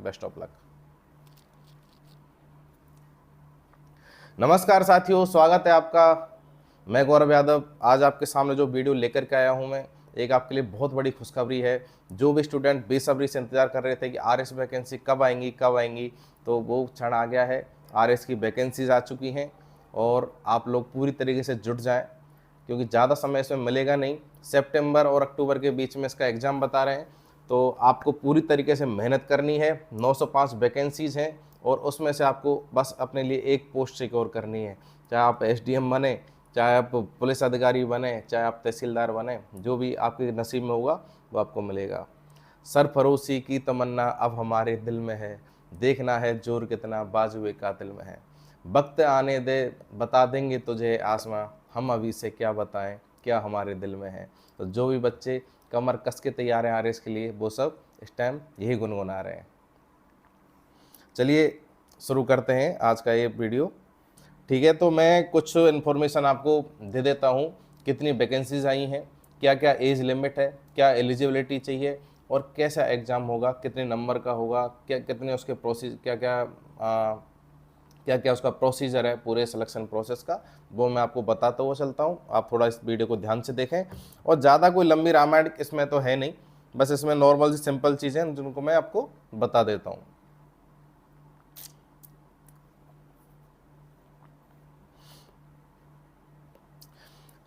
Best of luck. नमस्कार साथियों, स्वागत है आपका। मैं गौरव यादव। आज आपके सामने जो वीडियो लेकर के आया हूं मैं, एक आपके लिए बहुत बड़ी खुशखबरी है। जो भी स्टूडेंट बेसब्री से इंतजार कर रहे थे कि आरएस वैकेंसी कब आएंगी, तो वो क्षण आ गया है। आरएस की वैकेंसीज आ चुकी हैं और आप लोग पूरी तरीके से जुट जाएं, क्योंकि ज़्यादा समय इसमें मिलेगा नहीं। सितंबर और अक्टूबर के बीच में इसका एग्ज़ाम बता रहे हैं, तो आपको पूरी तरीके से मेहनत करनी है। 905 वैकेंसीज़ हैं और उसमें से आपको बस अपने लिए एक पोस्ट सिक्योर करनी है। चाहे आप एसडीएम बने, चाहे आप पुलिस अधिकारी बने, चाहे आप तहसीलदार बने, जो भी आपके नसीब में होगा वो आपको मिलेगा। सरफरोशी की तमन्ना अब हमारे दिल में है, देखना है जोर कितना बाजुए कातिल में है। वक्त आने दे, बता देंगे तुझे आसमां, हम अभी से क्या बताएं क्या हमारे दिल में है। तो जो भी बच्चे कमर कस के तैयार हैं आरएस के लिए, वो सब इस टाइम यही गुनगुना रहे हैं। चलिए शुरू करते हैं आज का ये वीडियो। ठीक है, तो मैं कुछ इन्फॉर्मेशन आपको दे देता हूँ। कितनी वैकेंसीज आई हैं, क्या क्या एज लिमिट है, क्या एलिजिबिलिटी चाहिए और कैसा एग्ज़ाम होगा, कितने नंबर का होगा, क्या कितने उसके प्रोसीज क्या क्या उसका प्रोसीजर है पूरे सिलेक्शन प्रोसेस का, वो मैं आपको बताता हुआ चलता हूँ। आप थोड़ा इस वीडियो को ध्यान से देखें। और ज़्यादा कोई लंबी रामायण इसमें तो है नहीं, बस इसमें नॉर्मल सी सिंपल चीज़ें हैं जिनको मैं आपको बता देता हूँ।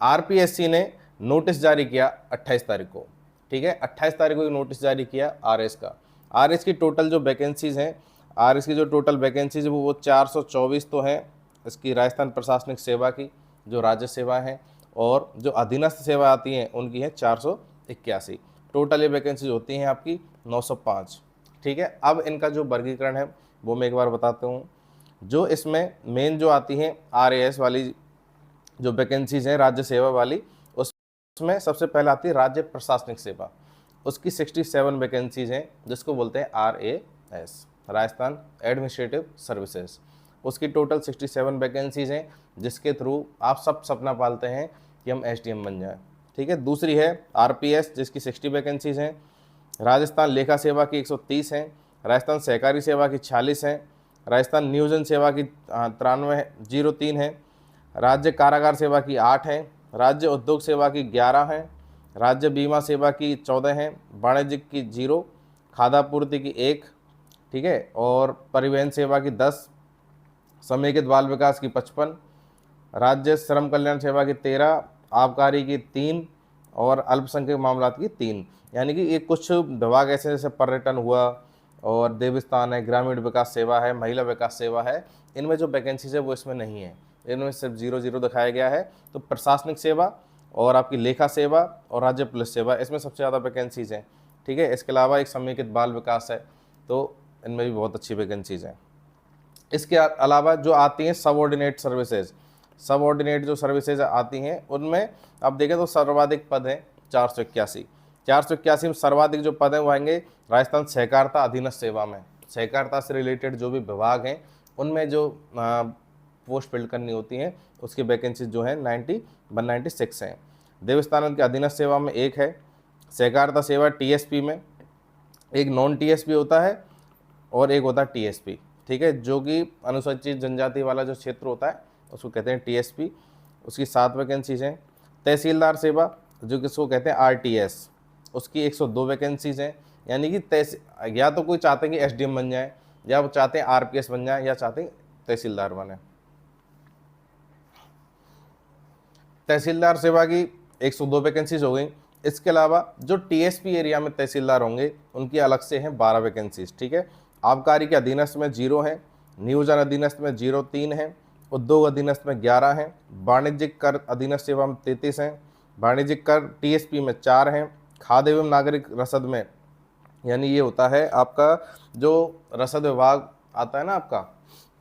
आरपीएससी ने नोटिस जारी किया 28 तारीख को। ठीक है, 28 तारीख को नोटिस जारी किया आरएस का। आरएस की टोटल जो वैकेंसीज हैं, आरएस की जो टोटल वैकेंसीज है वो 424 तो हैं इसकी राजस्थान प्रशासनिक सेवा की, जो राज्य सेवा है, और जो अधीनस्थ सेवा आती हैं उनकी है 481। टोटल ये वैकेंसीज होती हैं आपकी 905। ठीक है, अब इनका जो वर्गीकरण है वो मैं एक बार बताता हूँ। जो इसमें मेन जो आती हैं आरएएस वाली जो वैकेंसीज हैं राज्य सेवा वाली, उसमें सबसे पहले आती है राज्य प्रशासनिक सेवा। उसकी 67 वैकेंसीज हैं, जिसको बोलते हैं RAS, राजस्थान एडमिनिस्ट्रेटिव सर्विसेज। उसकी टोटल 67 वैकेंसीज हैं, जिसके थ्रू आप सब सपना पालते हैं कि हम SDM बन जाएं। ठीक है, दूसरी है RPS, जिसकी 60 वैकेंसीज हैं। राजस्थान लेखा सेवा की 130 हैं। राजस्थान सहकारी सेवा की 46 हैं। राजस्थान नियोजन सेवा की 9303 है। राज्य कारागार सेवा की 8 हैं। राज्य उद्योग सेवा की 11 हैं। राज्य बीमा सेवा की 14 हैं। वाणिज्यिक की 0, खाद्यापूर्ति की 1, ठीक है, और परिवहन सेवा की 10, समेकित बाल विकास की 55, राज्य श्रम कल्याण सेवा की 13, आबकारी की 3 और अल्पसंख्यक मामलात की 3। यानी कि ये कुछ विभाग ऐसे जैसे पर्यटन हुआ और देवस्थान है, ग्रामीण विकास सेवा है, महिला विकास सेवा है, इनमें जो वैकेंसीज है वो इसमें नहीं है, इनमें सिर्फ 0 दिखाया गया है। तो प्रशासनिक सेवा और आपकी लेखा सेवा और राज्य पुलिस सेवा, इसमें सबसे ज़्यादा वैकेंसीज हैं। ठीक है, इसके अलावा एक समेकित बाल विकास है, तो इनमें भी बहुत अच्छी वैकेंसीज हैं। इसके अलावा जो आती हैं सबऑर्डिनेट सर्विसेज, सबऑर्डिनेट जो सर्विसेज आती हैं उनमें आप देखें तो सर्वाधिक पद हैं 481। 481 में सर्वाधिक जो पद हैं वो आएंगे राजस्थान सहकारिता अधीनस्थ सेवा में। सहकारिता से रिलेटेड जो भी विभाग हैं उनमें जो पोस्ट फिल करनी होती हैं, उसकी वैकेंसी जो है 196 हैं। देवस्थानंद के अधीनस्थ सेवा में 1 है। सहकारिता सेवा TSP में एक नॉन TSP होता है और एक होता है TSP। ठीक है, जो कि अनुसूचित जनजाति वाला जो क्षेत्र होता है उसको कहते हैं TSP। उसकी 7 वैकेंसीज हैं। तहसीलदार सेवा जो कि इसको कहते हैं RTS, उसकी 102 वैकेंसीज हैं। यानी कि या तो कोई चाहते हैं कि SDM बन जाए, या वो चाहते हैं RPS बन जाए, या चाहते हैं तहसीलदार बने। तहसीलदार सेवा की 102 वैकेंसीज हो गई। इसके अलावा जो TSP एरिया में तहसीलदार होंगे उनकी अलग से हैं 12 वैकेंसीज। ठीक है, आबकारी के अधीनस्थ में 0 है, नियोजन अधीनस्थ में 03 है, उद्योग अधीनस्थ में 11 हैं, वाणिज्यिक कर अधीनस्थ सेवा में 33 हैं, वाणिज्यिक कर TSP में 4 हैं, खाद्य एवं नागरिक रसद में, यानी ये होता है आपका जो रसद विभाग आता है ना आपका,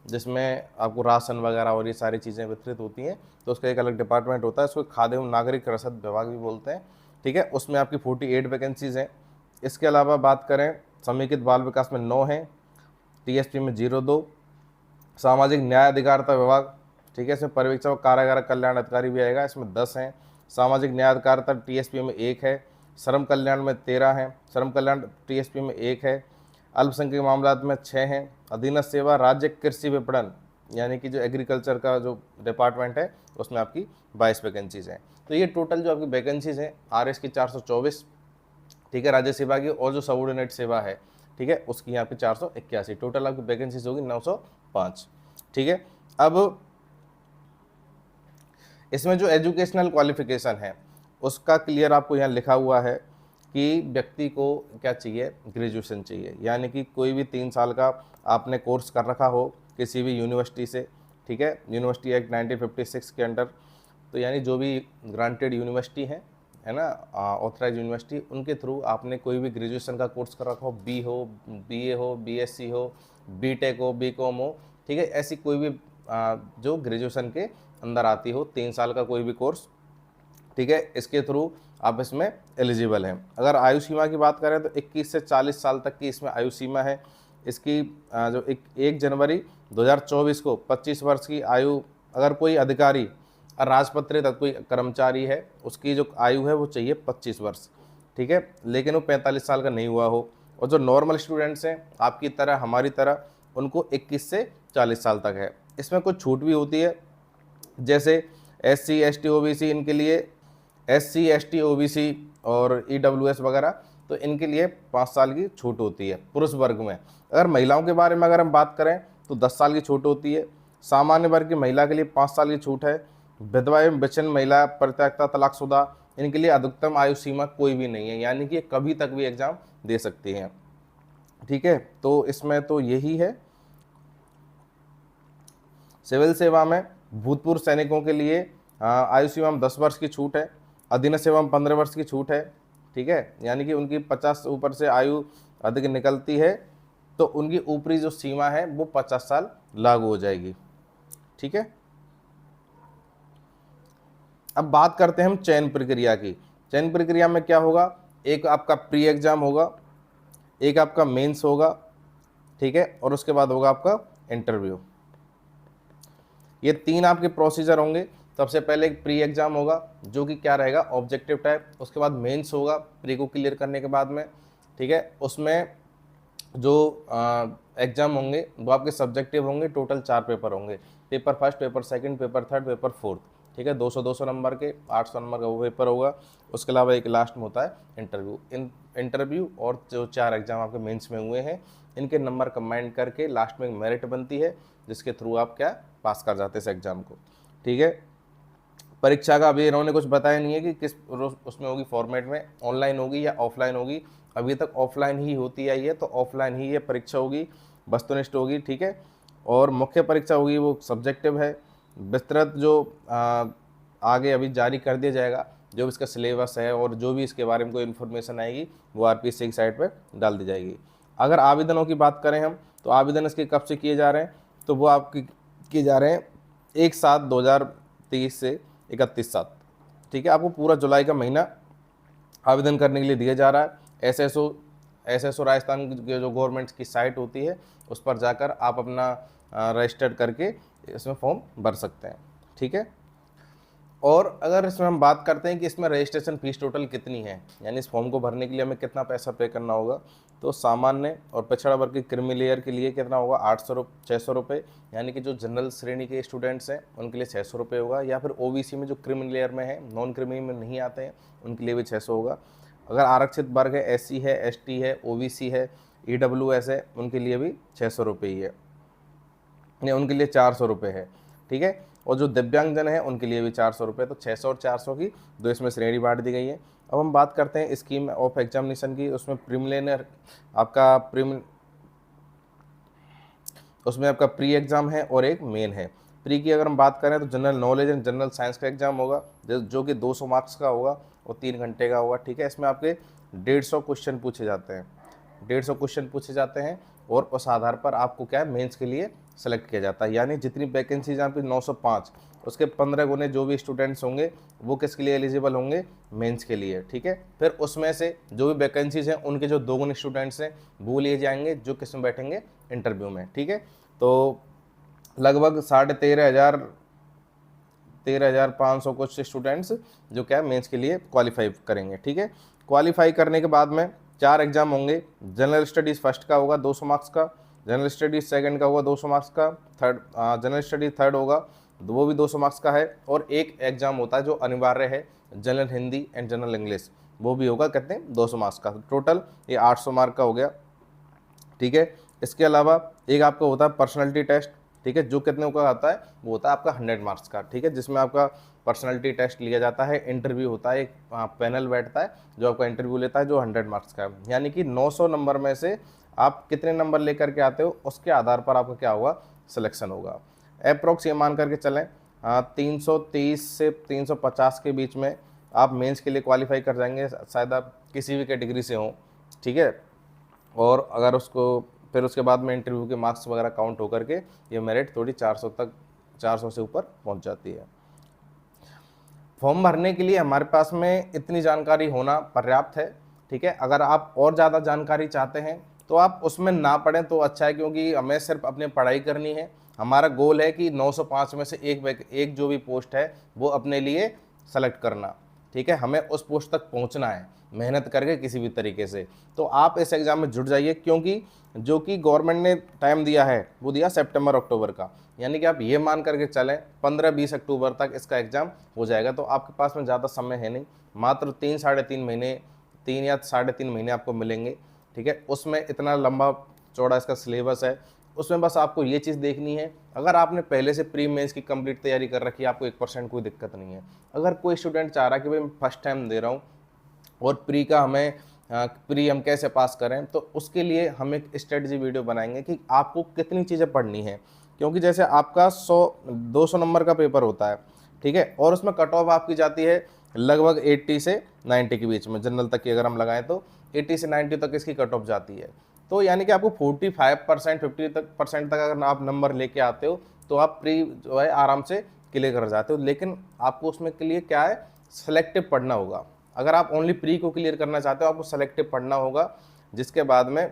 जिसमें आपको राशन वगैरह और ये सारी चीज़ें वितरित होती हैं, तो उसका एक अलग डिपार्टमेंट होता है, उसको खाद्य एवं नागरिक रसद विभाग भी बोलते हैं। ठीक है, उसमें आपकी 48 वैकेंसीज़ हैं। इसके अलावा बात करें समेकित बाल विकास में 9 हैं, TSP में 02, सामाजिक न्याय अधिकारिता विभाग, ठीक है, इसमें पर्यवेक्षक और कारागार कल्याण अधिकारी भी आएगा, इसमें 10 हैं। सामाजिक न्याय अधिकारिता TSP में 1 है। श्रम कल्याण में 13 हैं, श्रम कल्याण TSP में 1 है। अल्पसंख्यक मामलात में 6 हैं। अधीनस्थ सेवा राज्य कृषि विपणन यानी कि जो एग्रीकल्चर का जो डिपार्टमेंट है उसमें आपकी 22 वैकेंसीज़ हैं। तो ये टोटल जो आपकी वैकेंसीज़ हैं आरएस की 424, ठीक है, राज्य सेवा की, और जो सबऑर्डिनेट सेवा है, ठीक है, उसकी यहाँ पे 481, टोटल आपकी वैकेंसीज होगी 905, ठीक है। अब इसमें जो एजुकेशनल क्वालिफिकेशन है उसका क्लियर आपको यहाँ लिखा हुआ है कि व्यक्ति को क्या चाहिए, ग्रेजुएशन चाहिए, यानी कि कोई भी 3 साल का आपने कोर्स कर रखा हो किसी भी यूनिवर्सिटी से, ठीक है, यूनिवर्सिटी एक्ट 1956 के अंडर, तो यानी जो भी ग्रांटेड यूनिवर्सिटी है ना, ऑथराइज यूनिवर्सिटी, उनके थ्रू आपने कोई भी ग्रेजुएशन का कोर्स कर रखा हो, बी हो, बीए हो, बीएससी हो, बीटेक हो, बीकॉम हो, ठीक है, ऐसी कोई भी जो ग्रेजुएशन के अंदर आती हो 3 साल का कोई भी कोर्स, ठीक है, इसके थ्रू आप इसमें एलिजिबल हैं। अगर आयु सीमा की बात करें तो 21 से 40 साल तक की इसमें आयु सीमा है। इसकी जो 1 जनवरी 2024 को 25 वर्ष की आयु, अगर कोई अधिकारी राजपत्रित कोई कर्मचारी है उसकी जो आयु है वो चाहिए 25 वर्ष, ठीक है, लेकिन वो 45 साल का नहीं हुआ हो। और जो नॉर्मल स्टूडेंट्स हैं आपकी तरह हमारी तरह, उनको 21 से 40 साल तक है। इसमें कुछ छूट भी होती है, जैसे SC ST OBC, इनके लिए SC ST OBC और EWS वगैरह, तो इनके लिए 5 साल की छूट होती है पुरुष वर्ग में। अगर महिलाओं के बारे में अगर हम बात करें तो 10 साल की छूट होती है। सामान्य वर्ग की महिला के लिए 5 साल की छूट है। विधवा एवं विच्छिन्न महिला, परित्यक्ता, तलाकशुदा, इनके लिए अधिकतम आयु सीमा कोई भी नहीं है, यानी कि कभी तक भी एग्जाम दे सकती हैं, ठीक है। तो इसमें तो यही है। सिविल सेवा में भूतपूर्व सैनिकों के लिए आयु सीमा में 10 वर्ष की छूट है। अधीनस्थ सेवा में 15 वर्ष की छूट है, ठीक है, यानी कि उनकी 50 ऊपर से आयु अधिक निकलती है तो उनकी ऊपरी जो सीमा है वो 50 साल लागू हो जाएगी, ठीक है। अब बात करते हैं हम चयन प्रक्रिया की। चयन प्रक्रिया में क्या होगा, एक आपका प्री एग्जाम होगा, एक आपका मेंस होगा, ठीक है, और उसके बाद होगा आपका इंटरव्यू। ये 3 आपके प्रोसीजर होंगे। सबसे पहले एक प्री एग्जाम होगा जो कि क्या रहेगा, ऑब्जेक्टिव टाइप। उसके बाद मेंस होगा प्री को क्लियर करने के बाद में, ठीक है। उसमें जो एग्जाम होंगे वो आपके सब्जेक्टिव होंगे। टोटल 4 पेपर होंगे, paper first, paper second, paper third, paper fourth, ठीक है। 200-200 नंबर के 800 नंबर का वो पेपर होगा। उसके अलावा एक लास्ट में होता है इंटरव्यू। इंटरव्यू और जो 4 एग्जाम आपके मेंस में हुए हैं, इनके नंबर कंबाइन करके लास्ट में एक मेरिट बनती है जिसके थ्रू आप क्या पास कर जाते हैं इस एग्ज़ाम को, ठीक है। परीक्षा का अभी इन्होंने कुछ बताया नहीं है कि किस उसमें होगी, फॉर्मेट में ऑनलाइन होगी या ऑफलाइन होगी। अभी तक ऑफलाइन ही होती आई है, तो ऑफलाइन ही ये परीक्षा होगी, वस्तुनिष्ठ होगी, ठीक है। और मुख्य परीक्षा होगी वो सब्जेक्टिव है। विस्तृत जो आगे अभी जारी कर दिया जाएगा, जो भी इसका सिलेबस है और जो भी इसके बारे में कोई इन्फॉर्मेशन आएगी वो RPSC की साइट पर डाल दी जाएगी। अगर आवेदनों की बात करें हम, तो आवेदन इसके कब से किए जा रहे हैं, तो वो आपकी किए जा रहे हैं 1/7/2023 से 31/7, ठीक है। आपको पूरा जुलाई का महीना आवेदन करने के लिए दिया जा रहा है। SSO राजस्थान की जो गवर्नमेंट की साइट होती है उस पर जाकर आप अपना रजिस्टर्ड करके इसमें फॉर्म भर सकते हैं, ठीक है। और अगर इसमें हम बात करते हैं कि इसमें रजिस्ट्रेशन फीस टोटल कितनी है, यानी इस फॉर्म को भरने के लिए हमें कितना पैसा पे करना होगा, तो सामान्य और पिछड़ा वर्ग की क्रीमी लेयर के लिए कितना होगा, 600 रुपये, यानी कि जो जनरल श्रेणी के स्टूडेंट्स हैं उनके लिए 600 रुपये होगा। या फिर OBC में जो क्रीमी लेयर में है, नॉन क्रीमी में नहीं आते हैं, उनके लिए भी 600 होगा। अगर आरक्षित वर्ग है, SC है, ST है, OBC है, EWS है, उनके लिए भी 600 रुपये ही है, या उनके लिए 400 रुपये है, ठीक है। और जो दिव्यांगजन है उनके लिए भी 400 रुपये। तो 600 और 400 की दो इसमें श्रेणी बांट दी गई है। अब हम बात करते हैं स्कीम ऑफ एग्जामिनेशन की। उसमें प्रीलिमिनरी आपका उसमें आपका प्री एग्जाम है और एक मेन है। प्री की अगर हम बात करें तो general knowledge and general science का एग्जाम होगा जो कि 200 मार्क्स का होगा और 3 घंटे का होगा, ठीक है। इसमें आपके 150 क्वेश्चन पूछे जाते हैं, 150 क्वेश्चन पूछे जाते हैं और उस आधार पर आपको क्या है मेंस के लिए सेलेक्ट किया जाता है। यानी जितनी वैकेंसीज आपकी 905, उसके 15 गुने जो भी स्टूडेंट्स होंगे वो किसके लिए एलिजिबल होंगे, मेंस के लिए, ठीक है। फिर उसमें से जो भी वैकेंसीज हैं उनके जो 2 गुने स्टूडेंट्स हैं वो लिए जाएंगे जो किस में बैठेंगे, इंटरव्यू में, ठीक है। तो लगभग 13,500 कुछ स्टूडेंट्स जो क्या मेंस के लिए क्वालिफाई करेंगे, ठीक है। क्वालिफाई करने के बाद में 4 एग्जाम होंगे। जनरल स्टडीज़ फर्स्ट का होगा 200 मार्क्स का, जनरल स्टडीज़ सेकंड का होगा 200 मार्क्स का, जनरल स्टडीज थर्ड होगा वो भी 200 मार्क्स का है, और एक एग्जाम होता है जो अनिवार्य है, general Hindi and general English, वो भी होगा कितने 200 मार्क्स का। टोटल ये 800 मार्क का हो गया, ठीक है। इसके अलावा एक आपका होता है पर्सनैलिटी टेस्ट, ठीक है, जो कितने का आता है, वो होता है आपका 100 मार्क्स का, ठीक है, जिसमें आपका पर्सनैलिटी टेस्ट लिया जाता है, इंटरव्यू होता है, एक पैनल बैठता है जो आपका इंटरव्यू लेता है, जो 100 मार्क्स का है। यानी कि 900 नंबर में से आप कितने नंबर लेकर के आते हो, उसके आधार पर आपका क्या होगा, सिलेक्शन होगा। अप्रोक्स ये मान करके चलें 330 से 350 के बीच में आप मेंस के लिए क्वालिफाई कर जाएंगे, शायद आप किसी भी कैटेगरी से हों, ठीक है। और अगर उसको फिर उसके बाद में इंटरव्यू के मार्क्स वगैरह काउंट होकर के ये मेरिट थोड़ी 400 से ऊपर पहुंच जाती है। फॉर्म भरने के लिए हमारे पास में इतनी जानकारी होना पर्याप्त है, ठीक है। अगर आप और ज़्यादा जानकारी चाहते हैं तो आप उसमें ना पढ़ें तो अच्छा है, क्योंकि हमें सिर्फ अपनी पढ़ाई करनी है। हमारा गोल है कि 905 में से एक जो भी पोस्ट है वो अपने लिए सेलेक्ट करना, ठीक है। हमें उस पोस्ट तक पहुंचना है मेहनत करके किसी भी तरीके से। तो आप इस एग्ज़ाम में जुट जाइए, क्योंकि जो कि गवर्नमेंट ने टाइम दिया है वो दिया सितंबर अक्टूबर का, यानी कि आप ये मान करके चलें 15-20 अक्टूबर तक इसका एग्ज़ाम हो जाएगा। तो आपके पास में ज़्यादा समय है नहीं, मात्र 3-3.5 महीने, 3 या 3.5 महीने आपको मिलेंगे, ठीक है। उसमें इतना लंबा चौड़ा इसका सिलेबस है, उसमें बस आपको ये चीज़ देखनी है। अगर आपने पहले से प्री मेंस की कंप्लीट तैयारी कर रखी है, आपको 1% कोई दिक्कत नहीं है। अगर कोई स्टूडेंट चाह रहा है कि भाई मैं फर्स्ट टाइम दे रहा हूँ और प्री का हमें प्री हम कैसे पास करें, तो उसके लिए हम एक स्ट्रेटजी वीडियो बनाएंगे कि आपको कितनी चीज़ें पढ़नी है। क्योंकि जैसे आपका 200 नंबर का पेपर होता है, ठीक है, और उसमें कट ऑफ आपकी जाती है लगभग 80 से 90 के बीच में, जनरल तक की अगर हम लगाएं तो 80 से 90 तक इसकी कट ऑफ जाती है। तो यानी कि आपको 45% 50% तक अगर आप नंबर लेके आते हो तो आप प्री जो है आराम से क्लियर कर जाते हो। लेकिन आपको उसमें के लिए क्या है, सेलेक्टिव पढ़ना होगा। अगर आप ओनली प्री को क्लियर करना चाहते हो, आपको सेलेक्टिव पढ़ना होगा, जिसके बाद में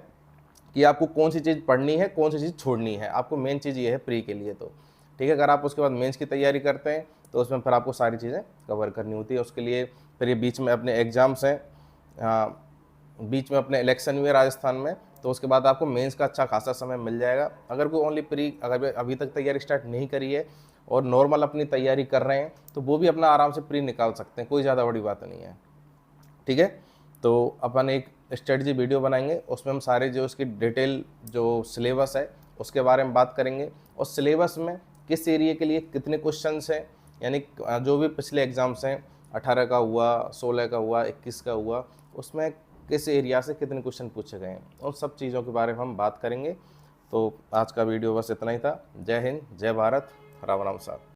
कि आपको कौन सी चीज़ पढ़नी है, कौन सी चीज़ छोड़नी है। आपको मेन चीज़ ये है प्री के लिए, तो ठीक है। अगर आप उसके बाद मेंस की तैयारी करते हैं तो उसमें फिर आपको सारी चीज़ें कवर करनी होती है। उसके लिए फिर ये बीच में अपने एग्ज़ाम्स हैं, बीच में अपने इलेक्शन हुए राजस्थान में, तो उसके बाद आपको मेंस का अच्छा खासा समय मिल जाएगा। अगर कोई ओनली प्री अगर अभी तक तैयारी स्टार्ट नहीं करी है और नॉर्मल अपनी तैयारी कर रहे हैं, तो वो भी अपना आराम से प्री निकाल सकते हैं, कोई ज़्यादा बड़ी बात नहीं है, ठीक है। तो अपन एक स्ट्रेटजी वीडियो बनाएंगे, उसमें हम सारे जो उसकी डिटेल जो सिलेबस है उसके बारे में बात करेंगे, और सिलेबस में किस एरिया के लिए कितने क्वेश्चंस हैं, यानी जो भी पिछले एग्ज़ाम्स हैं 18 का हुआ, 16 का हुआ, 21 का हुआ, उसमें किस एरिया से कितने क्वेश्चन पूछे गए हैं, उन सब चीज़ों के बारे में हम बात करेंगे। तो आज का वीडियो बस इतना ही था। जय हिंद, जय भारत, राम राम साहब।